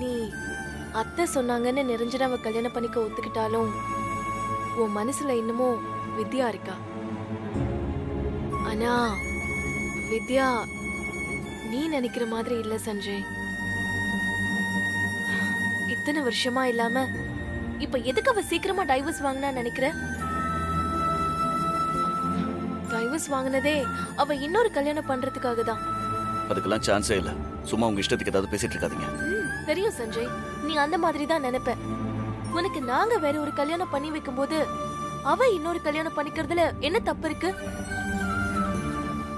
நீ அத்தை சொன்னாங்கன்னு நிரஞ்சனாவை கல்யாணம் பண்ணிக்க ஒத்துக்கிட்டாலும் உன் மனசுல இன்னமும் வித்யா இருக்கா. ஆனா வித்யா நீ நினைக்கிற மாதிரி இல்ல சஞ்சய். இத்தனை வருஷமா இல்லாம இப்ப எதுக்கு அவ சீக்கிரமா டைவர்ஸ் வாங்கினா நினைக்கிற? டைவர்ஸ் வாங்கினதே அவ இன்னொரு கல்யாணம் பண்றதுக்காக தான். அதுக்கெல்லாம் சான்ஸே இல்ல. சும்மா உங்க இஷ்டத்துக்கு ஏதாவது பேசிட்டு இருக்காதீங்க. தெரியும் சஞ்சய், நீ அந்த மாதிரி தான் நினைப்ப. உனக்கு நாங்க வேற ஒரு கல்யாணம் பண்ணி வைக்கும் போது அவ இன்னொரு கல்யாணம் பண்ணிக்கிறதுல என்ன தப்பு இருக்கு?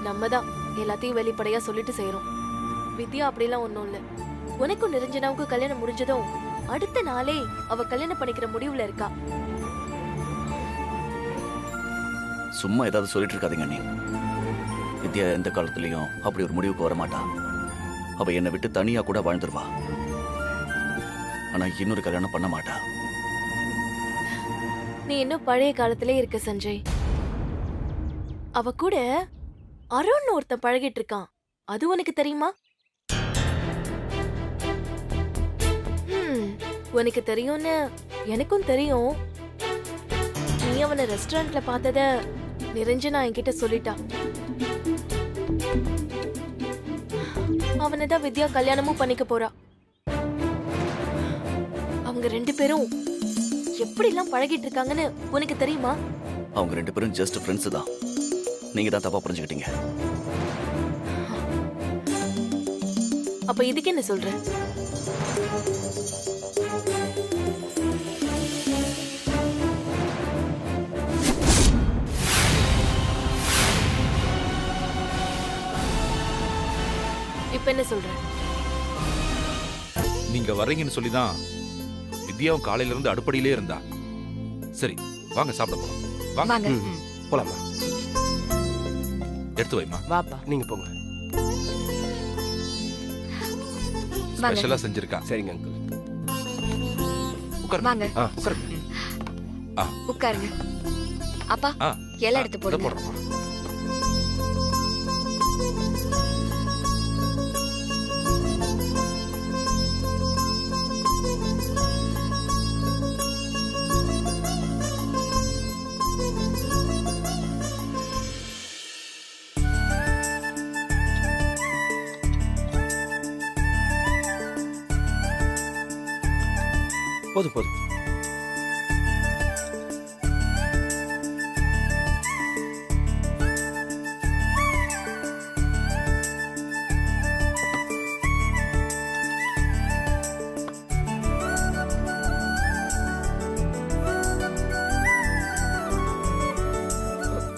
நம்ம தான் எல்லாத்தையும் வெளிப்படையா சொல்லிட்டு செய்யறோம். வித்யா அப்படிலாம் ஒண்ணும் இல்ல. உனக்கும் நிரஞ்சனாவுக்கும் கல்யாணம் முடிஞ்சதும் அடுத்த நாளே அவ கல்யாணம் பண்ணிக்கிற முடிவுல இருக்கா. சும்மா ஏதாவது சொல்லிட்டு இருக்காதீங்க நீ. வித்யா எந்த காலத்துலயும் அப்படி ஒரு முடிவுக்கு வர மாட்டா. அவ என்னை விட்டு தனியா கூட வாழ்ந்துருவா. ஆனா இன்னொரு கல்யாணம் பண்ண மாட்டா. நீ இன்னும் பழைய காலத்திலே இருக்க சஞ்சய். அவ கூட அருண் ஒருத்தன் பழகிட்டு இருக்கான். அது உனக்கு தெரியுமா? உனக்கு தெரியும்னு எனக்கும் தெரியும். நீ அவனை ரெஸ்டாரண்ட்ல பார்த்தத நிரஞ்சனா என்கிட்ட சொல்லிட்டா. அவனைதான் வித்யா கல்யாணமும் பண்ணிக்க போறா. அவங்க ரெண்டு பேரும் எப்படிலாம் பழகிட்டு இருக்காங்கன்னு உனக்கு தெரியுமா? அவங்க ரெண்டு பேரும் ஜஸ்ட் ஃப்ரெண்ட்ஸ் தான். நீங்க தான் தப்பா புரிஞ்சுக்கிட்டீங்க. அப்ப இதுக்கு என்ன சொல்ற? இப்ப என்ன சொல்ற? நீங்க வர்றீங்கன்னு சொல்லிதான் வித்யாவும் காலையில இருந்து அடுப்படியிலே இருந்தா. சரி வாங்க சாப்பிட போலாம். வாங்க போலாமா? எடுத்து வைமா. வாப்பா நீங்க போங்க. ஸ்பெஷலா செஞ்சிருக்கா. சரிங்க அங்கிள். உட்காருங்க. வாங்க உட்காருங்க. உட்காருங்க. அப்பா எல்லாம் எடுத்து போடுங்க. போடுறோம். போதும் போதும்.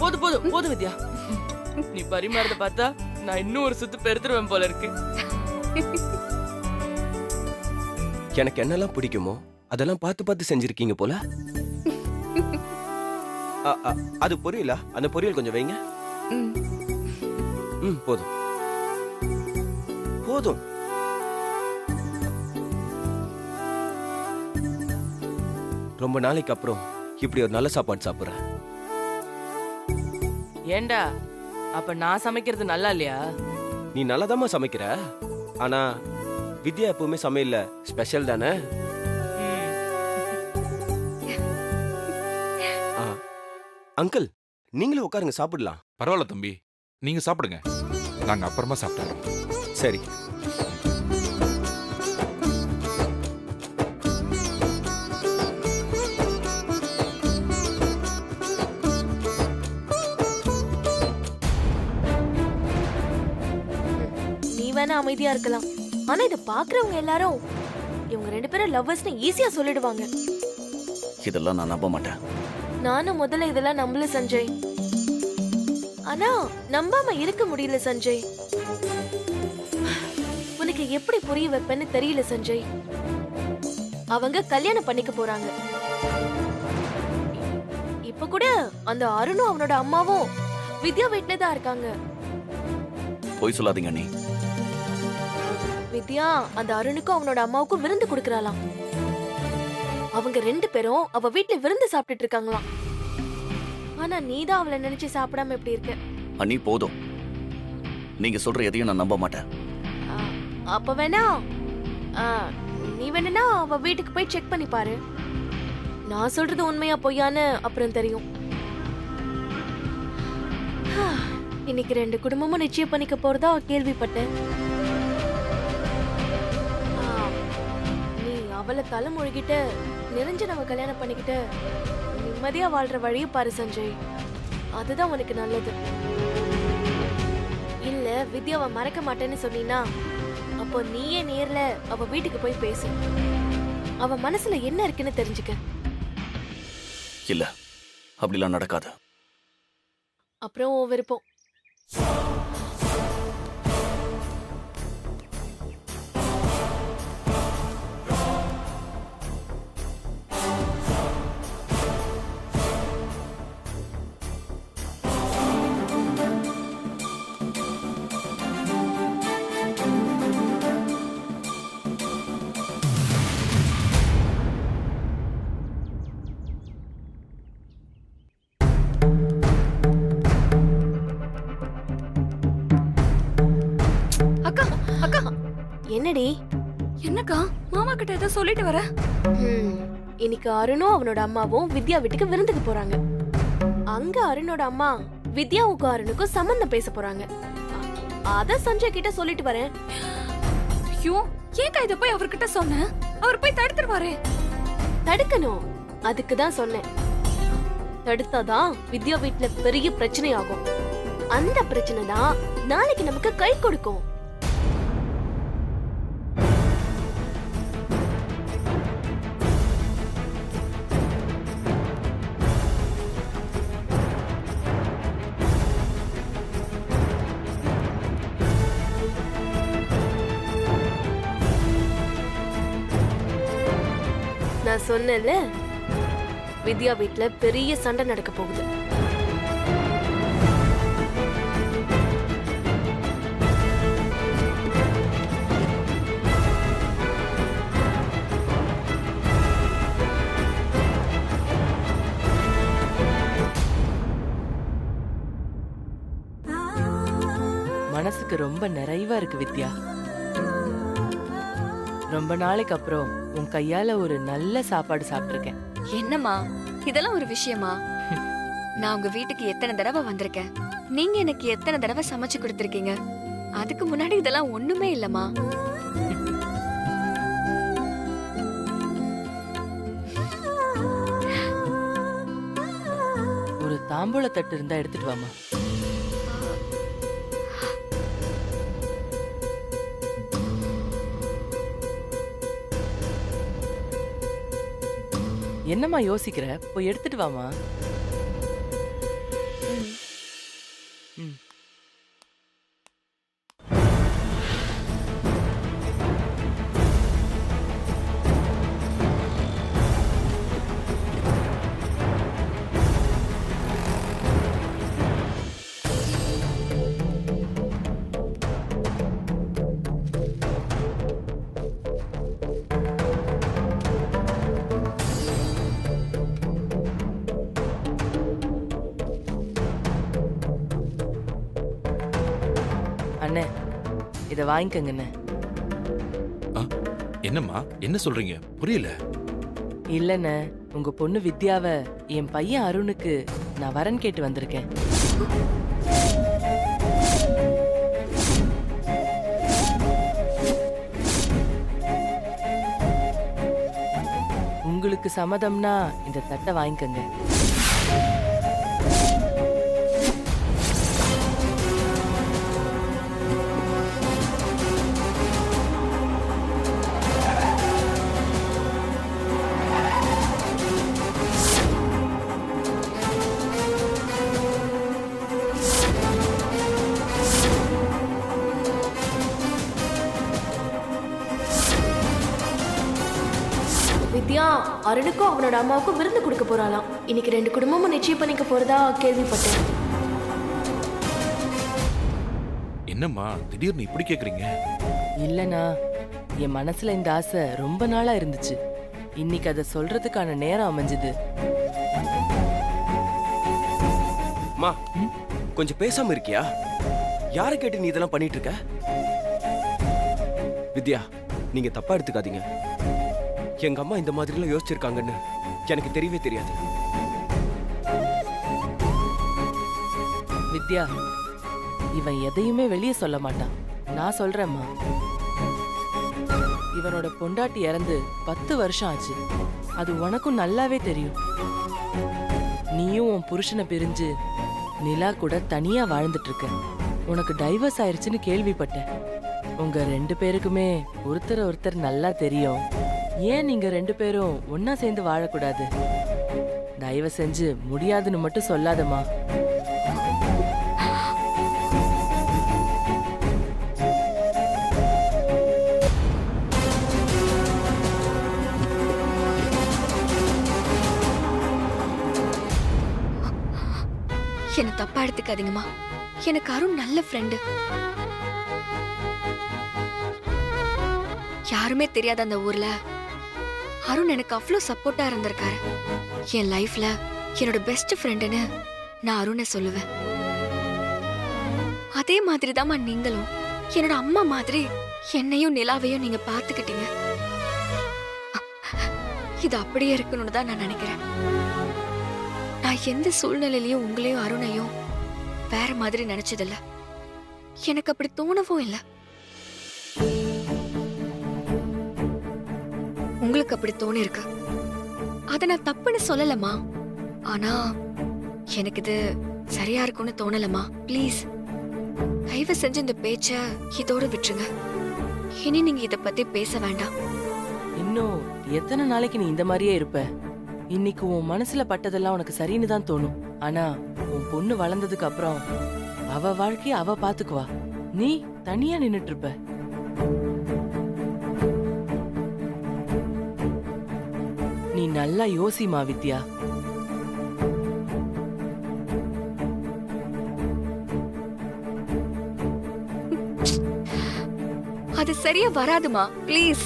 போதும் போதும் போதும் வித்யா. நீ பரிமாறத பார்த்தா நான் இன்னும் ஒரு சுத்து பெருத்துருவேன் போல இருக்கு. எனக்கு என்னெல்லாம் பிடிக்குமோ அதெல்லாம் பார்த்து பார்த்து செஞ்சிருக்கீங்க போல. அது பொரியலா? அந்த பொரியல் கொஞ்சம் வைங்க. போதும் போதும். ரொம்ப நாளைக்கு அப்புறம் இப்படி ஒரு நல்ல சாப்பாடு சாப்பிடுறேன். ஏண்டா அப்ப நான் சமைக்கிறது நல்லா இல்லையா? நீ நல்லாதாம்மா சமைக்கிற. ஆனா வித்யா எப்பவுமே சமையல்ல ஸ்பெஷல் தானே. அங்கிள் நீங்களும் உட்காருங்க, சாப்பிடலாம். பரவாயில்ல தம்பி, நீங்க சாப்பிடுங்க. நாங்க அப்புறமா சாப்பிட்டுறோம். சரி. நீ வேணா அமைதியா இருக்கலாம். ஆனா இத பாக்குறவங்க எல்லாரும் இவங்க ரெண்டு பேரும் லவ்வர்ஸ்னு ஈஸியா சொல்லிடுவாங்க. இதெல்லாம் நான் நம்ப மாட்டேன். நானும் முதல்ல இதெல்லாம் நம்பல சஞ்சய். ஆனா நம்பாம இருக்க முடியல சஞ்சய். உனக்கு எப்படி புரிய வைப்பேன்னு தெரியல சஞ்சய். அவங்க கல்யாணம் பண்ணிக்க போறாங்க. இப்ப கூட அந்த அருணும் அவனோட அம்மாவும் வித்யா வீட்ல தான் இருக்காங்க. போய் சொல்லாதீங்க நீ. வித்யா அந்த அருணுக்கும் அவனோட அம்மாவுக்கும் விருந்து கொடுக்கறாளாம். அவங்க ரெண்டு பேரும் அவ வீட்ல விருந்து சாப்பிட்டுட்டு இருக்காங்களாம். ஆனா நீதான் அவளை நினைச்சு சாப்பிடாம எப்படி இருக்க? அண்ணி போதும். நீங்க சொல்ற எதையும் நான் நம்ப மாட்டேன். அப்ப வேணா நீ வேணும்னா அவ வீட்டுக்கு போய் செக் பண்ணி பாரு. நான் சொல்றது உண்மையா பொய்யான்னு அப்புறம் தெரியும். இன்னைக்கு 2 குடும்பமும் நிச்சயம் பண்ணிக்க போறதா கேள்விப்பட்டேன். நீ அவளை தலைமொழிகிட்டு நிரஞ்சனவ கல்யாணம் பண்ணிக்கிட்டு நிம்மதியா வாழ்ற வழியை பாரு சஞ்சய். அதுதான் உனக்கு நல்லது. இல்ல வித்யாவை மறக்க மாட்டேன்னு சொன்னீனா அப்போ நீயே நேர்ல அவ வீட்டுக்கு போய் பேசு. அவ மனசுல என்ன இருக்குன்னு தெரிஞ்சுக்க. இல்ல, அப்படிலாம் நடக்காது. அப்புறம் உன் விருப்பம். அக்கா அக்கா என்னடி? என்னக்கா மாமா கிட்ட ஏதோ சொல்லிட்டு வர? இன்னைக்கு அருணும் அவனோட அம்மாவும் வித்யா வீட்டுக்கு விருந்துக்கு போறாங்க. அங்க அருணோட அம்மா வித்யாவுக்கும் அருணுக்கும் சம்பந்தம் பேச போறாங்க. அத சஞ்சய் கிட்ட சொல்லிட்டு வரேன். ஐயோ ஏன்க்கா இத போய் அவர்கிட்ட சொன்ன? அவர் போய் தடுத்துருவாரே. தடுக்கணும், அதுக்கு தான் சொன்னேன். தடுத்தாதான் வித்யா வீட்டுல பெரிய பிரச்சனை ஆகும். அந்த பிரச்சனை தான் நாளைக்கு நமக்கு கை கொடுக்கும். நான் சொன்னேன்ல, வித்யா வீட்டுல பெரிய சண்டை நடக்க போகுது. மனசுக்கு ரொம்ப நிறைவா இருக்கு வித்யா. ரொம்ப நாளைக்கு அப்புறம் உன் கையால ஒரு நல்ல சாப்பாடு சாப்பிட்டிருக்கேன். என்னம்மா இதெல்லாம் ஒரு விஷயமா? நான் உங்க வீட்டுக்கு எத்தனை தடவை வந்திருக்கேன். நீங்க எனக்கு எத்தனை தடவை சமைச்சு கொடுத்திருக்கீங்க. அதுக்கு முன்னாடி இதெல்லாம் ஒண்ணுமே இல்லம்மா. ஒரு தாம்பூல தட்டு இருந்தா எடுத்துட்டு வாமா. என்னம்மா யோசிக்கிற? போய் எடுத்துட்டு வாமா. ம். அண்ணே, இத வாங்கிக்கங்கண்ணே. என்னம்மா என்ன சொல்றீங்க? புரியல. இல்லண்ணே, உங்க பொண்ணு வித்யாவை என் பையன் அருணுக்கு நான் வரன் கேட்டு வந்திருக்கேன். உங்களுக்கு சம்மதம்னா இந்த தட்டை வாங்கிக்கங்க. வித்யா அருணுக்கும் அவனோட அம்மாவுக்கும் விருந்து கொடுக்க போறாளாம். இன்னைக்கு 2 குடும்பமும் நிச்சயம் பண்ணிக்க போறதா கேள்விப்பட்டேன். என்னம்மா திடீர்னு இப்படி கேக்குறீங்க? இல்லனா, என் மனசுல இந்த ஆசை ரொம்ப நாளா இருந்துச்சு. இன்னைக்கு அதை சொல்றதுக்கான நேரம் அமைஞ்சது. மா கொஞ்சம் பேசாம இருக்கியா? யாரை கேட்டு நீ இதெல்லாம் பண்ணிட்டு இருக்க? வித்யா, நீங்க தப்பா எடுத்துக்காதீங்க. எங்க அம்மா இந்த மாதிரிலாம் யோசிச்சிருக்காங்கன்னு எனக்கு தெரியவே தெரியாது. வித்யா, இவன் எதையுமே வெளியே சொல்ல மாட்டான். நான் சொல்றேம்மா. இவனோட பொண்டாட்டி இறந்து 10 வருஷம் ஆச்சு. அது உனக்கும் நல்லாவே தெரியும். நீயும் உன் புருஷனை பிரிஞ்சு நிலா கூட தனியா வாழ்ந்துட்டு இருக்க. உனக்கு டைவர்ஸ் ஆயிருச்சுன்னு கேள்விப்பட்டேன். உங்க 2 பேருக்குமே ஒருத்தர் ஒருத்தர் நல்லா தெரியும். ஏன் நீங்க 2 பேரும் ஒன்னா சேர்ந்து வாழக்கூடாது? தயவு செஞ்சு முடியாதுன்னு மட்டும் சொல்லாதம்மா. என்ன தப்பா எடுத்துக்காதீங்கம்மா. எனக்கு அருண் நல்ல ஃப்ரெண்டு. யாருமே தெரியாத அந்த ஊர்ல அருண் எனக்கு அவ்வளோ சப்போர்ட்டா இருந்திருக்காரு. என் லைஃப்ல என்னோட பெஸ்ட் ஃப்ரெண்டுன்னு நான் அருணை சொல்லுவேன். அதே மாதிரி தாம்மா நீங்களும் என்னோட அம்மா மாதிரி என்னையும் நிலாவையும் நீங்க பாத்துக்கிட்டீங்க. இது அப்படியே இருக்கணும்னு தான் நான் நினைக்கிறேன். நான் எந்த சூழ்நிலையிலயும் உங்களையும் அருணையும் வேற மாதிரி நினைச்சதில்ல. எனக்கு அப்படி தோணவும் இல்லை. உங்களுக்கு அப்படி தோணி இருக்கு. அத நான் தப்புன்னு சொல்லலமா. ஆனா எனக்கு இது சரியா இருக்கும்னு தோணலமா. ப்ளீஸ் தயவு செஞ்சு இந்த பேச்ச இதோட விட்டுருங்க. இனி நீங்க இத பத்தி பேச வேண்டாம். இன்னும் எத்தனை நாளைக்கு நீ இந்த மாதிரியே இருப்ப? இன்னைக்கு உன் மனசுல பட்டதெல்லாம் உனக்கு சரின்னு தான் தோணும். ஆனா உன் பொண்ணு வளர்ந்ததுக்கு அப்புறம் அவ வாழ்க்கைய அவ பாத்துக்குவா. நீ தனியா நின்னுட்டு இருப்ப. நீ நல்லா யோசிமா வித்யா. அது சரியா வராதுமா. ப்ளீஸ்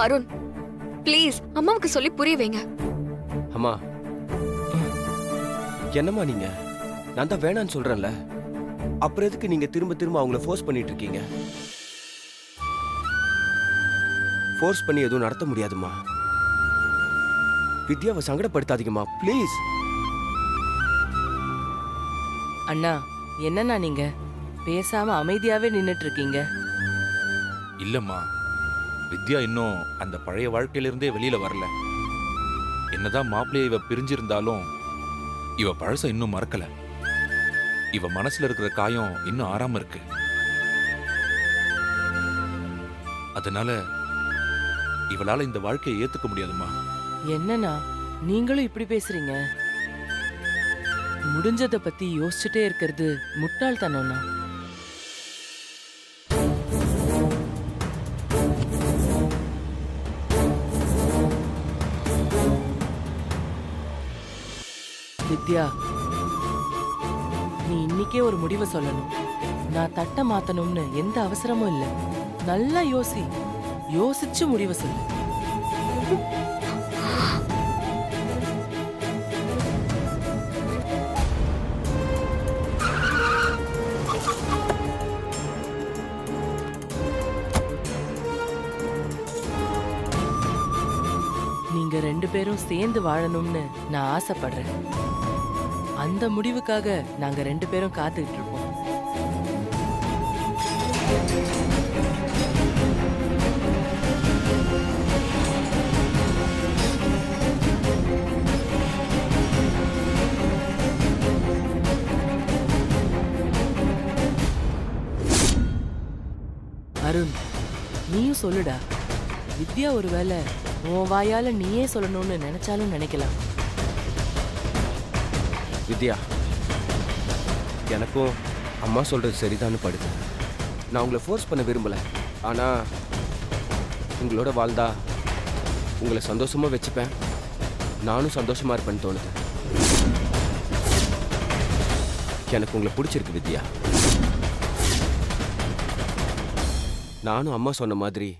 அருண், ப்ளீஸ் அம்மாவுக்கு சொல்லி புரிய வைங்க. அம்மா, என்னம்மா நீங்க? நான் தான் வேணான்னு சொல்றேன்ல. அப்புறம் எதுக்கு நீங்க திரும்ப திரும்ப அவங்கள ஃபோர்ஸ் பண்ணிட்டு இருக்கீங்க? ஃபோர்ஸ் பண்ணி எதுவும் நடத்த முடியாதுமா. வித்யாவை சங்கடப்படுத்தாதீங்கம்மா, ப்ளீஸ். அண்ணா, என்னண்ணா நீங்க பேசாம அமைதியாவே நின்னுட்டு இருக்கீங்க? இல்லம்மா, வித்யா இன்னும் அந்த பழைய வாழ்க்கையிலிருந்தே வெளியில வரல. என்னதான் மாப்பிள்ளைய இவ பிரிஞ்சிருந்தாலும் இவ பழச இன்னும் மறக்கல. இவ மனசுல இருக்கிற காயம் இன்னும் ஆறாம இருக்கு. அதனால இவளால இந்த வாழ்க்கையை ஏத்துக்க முடியாதுமா. என்னண்ணா நீங்களும் இப்படி பேசுறீங்க? முடிஞ்சதை பத்தி யோசிச்சுட்டே இருக்கிறது முட்டாள்தனம்னா. வித்யா, நீ இன்னைக்கே ஒரு முடிவை சொல்லணும். நான் தட்டை மாத்தணும்னு எந்த அவசரமும் இல்லை. நல்லா யோசிச்சு முடிவை சொல்லு. நீங்க 2 பேரும் சேர்ந்து வாழணும்னு நான் ஆசைப்படுறேன். அந்த முடிவுக்காக நாங்க 2 பேரும் காத்துக்கிட்டு இருப்போம். அருண், நீயும் சொல்லுடா. வித்யா ஒருவேளை உன் வாயால நீயே சொல்லணும்னு நினைச்சாலும் நினைக்கலாம். வித்யா, எனக்கும் அம்மா சொல்றது சரிதான்னு படுது. நான் உங்களை ஃபோர்ஸ் பண்ண விரும்பல. ஆனா உங்களோட வாழ்ந்தா உங்களை சந்தோஷமா வச்சுப்பேன், நானும் சந்தோஷமா இருப்பேன்னு தோணுது. எனக்கு உங்களை பிடிச்சிருக்கு வித்யா. நானும் அம்மா சொன்ன மாதிரி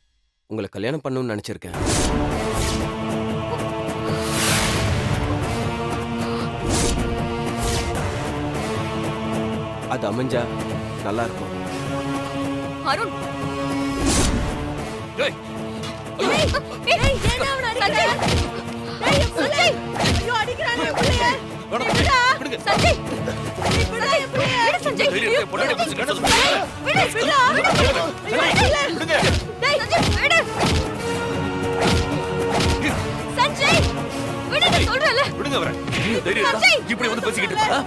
உங்களை கல்யாணம் பண்ணணும்னு நினைச்சிருக்கேன். அது அமைஞ்சா நல்லா இருக்கும். அருண், ஏய், வேணாம், விடுங்க. தைரியத்தை பொண்டாட்டி பிடிச்சு கட்ட சொல்லுங்க. விடுங்க. விடுங்க அவரை. நீ தைரியம் இருந்தா இப்படி வந்து பேசிக்கிட்டு இருக்கா?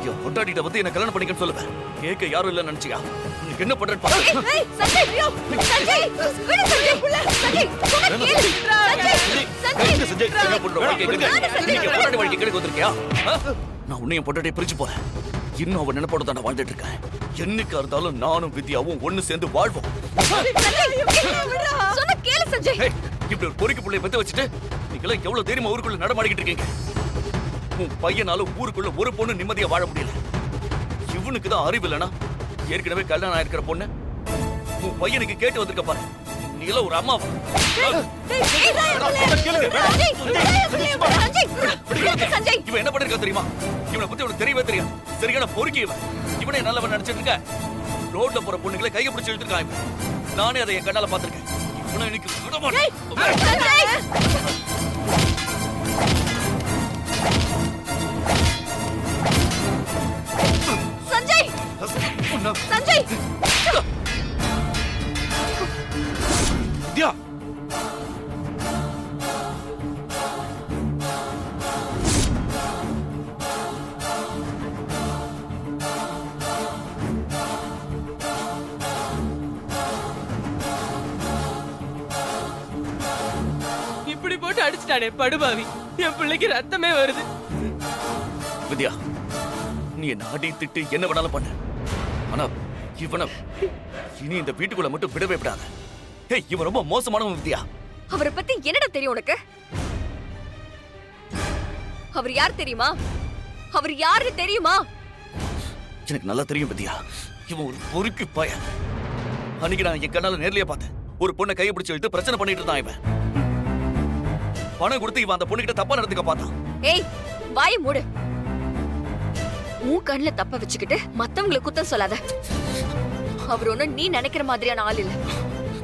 என் பொண்டாட்டிட்ட வந்து என்ன கல்யாணம் பண்ணிக்கன்னு சொல்லுவேன். கேட்க யாரும் இல்லைன்னு நினைச்சியா? நீ என்ன பண்றேன்னு பாரு. என்ன செஞ்சே? என்ன பண்ற? வாழ்க்கை கெடுக்க. நீ என் பொண்டாட்டி வாழ்க்கை கெடுக்க வந்திருக்கியா? நான் உன்னையும் பொண்டாட்டியை பிரிச்சு போறேன். இன்னும் அவன் நினைப்போட தான் நான் வாழ்ந்துட்டு இருக்கேன். என்னைக்கா இருந்தாலும் நானும் வித்யாவும் ஒண்ணு சேர்ந்து வாழ்வோம். ஏய், இப்படி ஒரு பொறுக்கி புள்ளைய பெத்து வச்சுட்டு நீங்களாம் எவ்வளவு தைரியமா ஊருக்குள்ள நடமாடிக்கிட்டு இருக்கீங்க. உன் பையனால ஊருக்குள்ள ஒரு பொண்ணு நிம்மதியா வாழ முடியல. இவனுக்கு தான் அறிவு இல்லைனா ஏற்கனவே கல்யாணம் ஆயிருக்கிற பொண்ணு உன் பையனுக்கு கேட்டு வந்திருக்க பாரு. நீ எல்லாம் ஒரு அம்மா. இவன் என்ன பண்ணிருக்கா தெரியுமா? இவனை பத்தி உனக்கு தெரியவே தெரியும். சரியான பொறுக்கி இவன். இவனே நல்லவன் நினைச்சிட்டு இருக்க. ரோட்ல போற பொண்ணுங்களை கையை பிடிச்சு இழுத்துருக்கான் இவன். நானே அதை என் கண்ணால பாத்திருக்கேன். இவனை இன்னைக்கு விட மாட்டேன். வித்யா, இப்படி போட்டு அடிச்சிட்டானே படுபாவி. என் பிள்ளைக்கு ரத்தமே வருது. வித்யா, நீ என்ன அடி திட்டு என்ன வேணாலும் பண்ண. ஆனா இவனை இனி இந்த வீட்டுக்குள்ள மட்டும் விடவே விடாத. ஏய், இவன் ரொம்ப மோசமானவன் வித்யா. அவரை பத்தி என்னடா தெரியும் உனக்கு? அவர் யார் தெரியுமா? அவர் யாரு தெரியுமா? எனக்கு நல்லா தெரியும் வித்யா. இவன் ஒரு பொறுக்கி பையன். அன்னைக்கு நான் என் கண்ணால நேர்லயே பார்த்தேன். ஒரு பொண்ணை கையை பிடிச்சு இழுத்து பிரச்சனை பண்ணிட்டு இருந்தான் இவன். பணம் கொடுத்து இவன் அந்த பொண்ணுகிட்ட தப்பா நடந்துக்க பார்த்தான். ஏய், வாயை மூடு. உன் கண்ணுல தப்ப வச்சுக்கிட்டு மத்தவங்களை குத்தம் சொல்லாத. அவர் ஒண்ணும் நீ நினைக்கிற மாதிரியான ஆள் இல்ல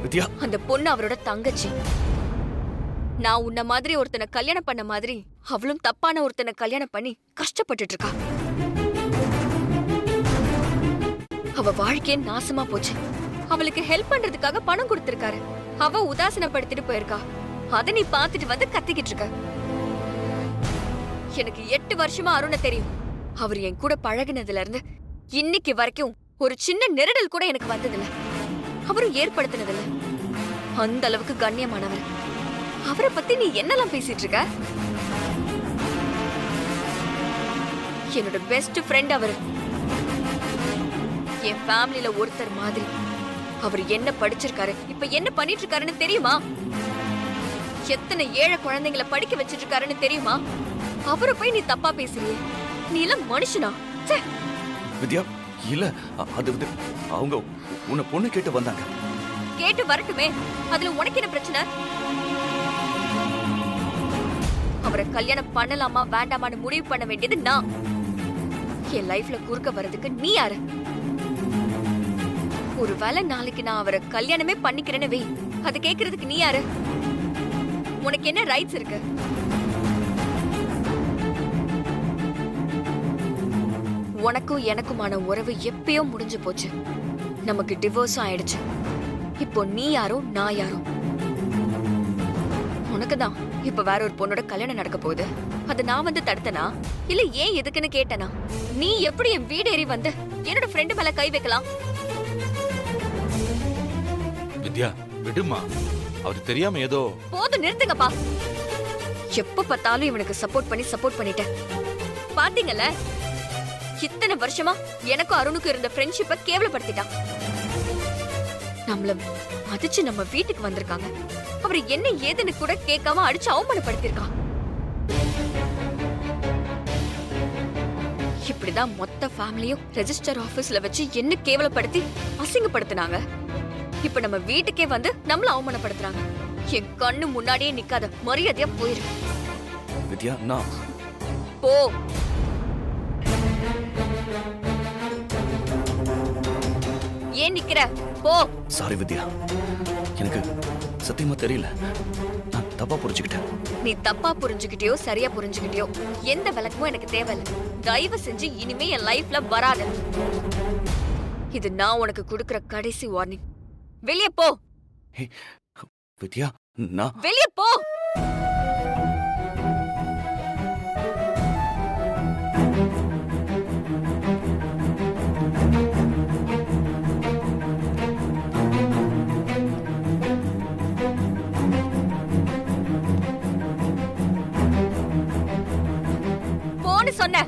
வித்யா. அந்த பொண்ணு அவரோட தங்கச்சி. நான் உன்ன மாதிரி ஒருத்தனை கல்யாணம் பண்ண மாதிரி அவளும் தப்பான ஒருத்தனை கல்யாணம் பண்ணி கஷ்டப்பட்டுட்டு இருக்கா. அவ வாழ்க்கையே நாசமா போச்சு. அவளுக்கு ஹெல்ப் பண்றதுக்காக பணம் கொடுத்திருக்காரு. அவ உதாசனப்படுத்திட்டு போயிருக்கா. அத நீ பாத்துட்டு வந்து கத்திக்கிட்டு இருக்க. எனக்கு 8 வருஷமா அருணை தெரியும். அவர் என் கூட பழகினதுல இருந்து இன்னைக்கு வரைக்கும் ஒரு சின்ன நெருடல் கூட எனக்கு வந்ததில்ல. அவரும் ஏற்படுத்தினதில்ல. அந்த அளவுக்கு கண்ணியமானவர். அவரை பத்தி நீ என்னெல்லாம் பேசிட்டு இருக்க? என்னோட பெஸ்ட் ஃப்ரெண்ட் அவரு. என் ஃபேமிலில ஒருத்தர் மாதிரி. அவர் என்ன படிச்சிருக்காரு, இப்ப என்ன பண்ணிட்டு இருக்காருன்னு தெரியுமா? எத்தனை ஏழை குழந்தைங்களை படிக்க வச்சிட்டு இருக்காருன்னு தெரியுமா? அவரை போய் நீ தப்பா பேசுறியே. நீ எல்லாம் மனுஷனா? வித்யா, இல்ல அது வந்து அவங்க உன்னை பொண்ணு கேட்டு வந்தாங்க. கேட்டு வரட்டுமே, அதுல உனக்கு என்ன பிரச்சனை? அவரை கல்யாணம் பண்ணலாமா வேண்டாமான்னு முடிவு பண்ண வேண்டியது நான். என் லைஃப்ல குறுக்க வர்றதுக்கு நீ யாரு? ஒருவேளை நாளைக்கு நான் அவரை கல்யாணமே பண்ணிக்கிறேன்னு வை, அது கேக்குறதுக்கு நீ யாரு? உனக்கு என்ன ரைட்ஸ் இருக்கு? உனக்கும் எனக்குமான உறவு எப்பயோ முடிஞ்சு போச்சு. நமக்கு டிவோர்ஸும் ஆயிடுச்சு. இப்போ நீ யாரோ நான் யாரோ. உனக்குதான் இப்ப வேற ஒரு பொண்ணோட கல்யாணம் நடக்க போகுது. அது நான் வந்து தடுத்தனா இல்ல ஏன் எதுக்குன்னு கேட்டனா? நீ எப்படி என் வீடு ஏறி வந்து என்னோட ஃப்ரெண்டு மேல கை வைக்கலாம்? வித்யா, விடுமா. அவர் தெரியாம ஏதோ. போதும், நிறுத்துங்கப்பா. எப்ப பார்த்தாலும் இவனுக்கு சப்போர்ட் பண்ணிட்டேன். பாத்தீங்கல்ல, இத்தனை வருஷமா எனக்கும் அருணுக்கும் இருந்த ஃப்ரெண்ட்ஷிப்பை கேவலப்படுத்திட்டான். நம்மள மதிச்சு நம்ம வீட்டுக்கு வந்திருக்காங்க. அவர் என்ன ஏதுன்னு கூட கேட்காம அடிச்சு அவமானப்படுத்திருக்கான். இப்படிதான் மொத்த ஃபேமிலியும் ரெஜிஸ்டர் ஆபீஸ்ல வச்சு என்ன கேவலப்படுத்தி அசிங்கப்படுத்தினாங்க. இப்ப நம்ம வீட்டுக்கே வந்து நம்மள அவமானப்படுத்துறாங்க. என் கண்ணு முன்னாடியே நிக்காத, மரியாதையா போயிரு. வித்யா, நான் போ. ஏன் நிக்கிற? போ. சாரி வித்யா, எனக்கு சத்தியமா தெரியல. நான் தப்பா புரிஞ்சுக்கிட்டேன். நீ தப்பா புரிஞ்சுக்கிட்டியோ சரியா புரிஞ்சுக்கிட்டியோ எந்த விளக்கமும் எனக்கு தேவையில்ல. தயவு செஞ்சு இனிமே என் லைஃப்ல வராத. இது நான் உனக்கு கொடுக்கிற கடைசி வார்னிங். வெளியே போ. ஏய், வித்யா, நான் வெளியே போ. போன்னு சொன்ன.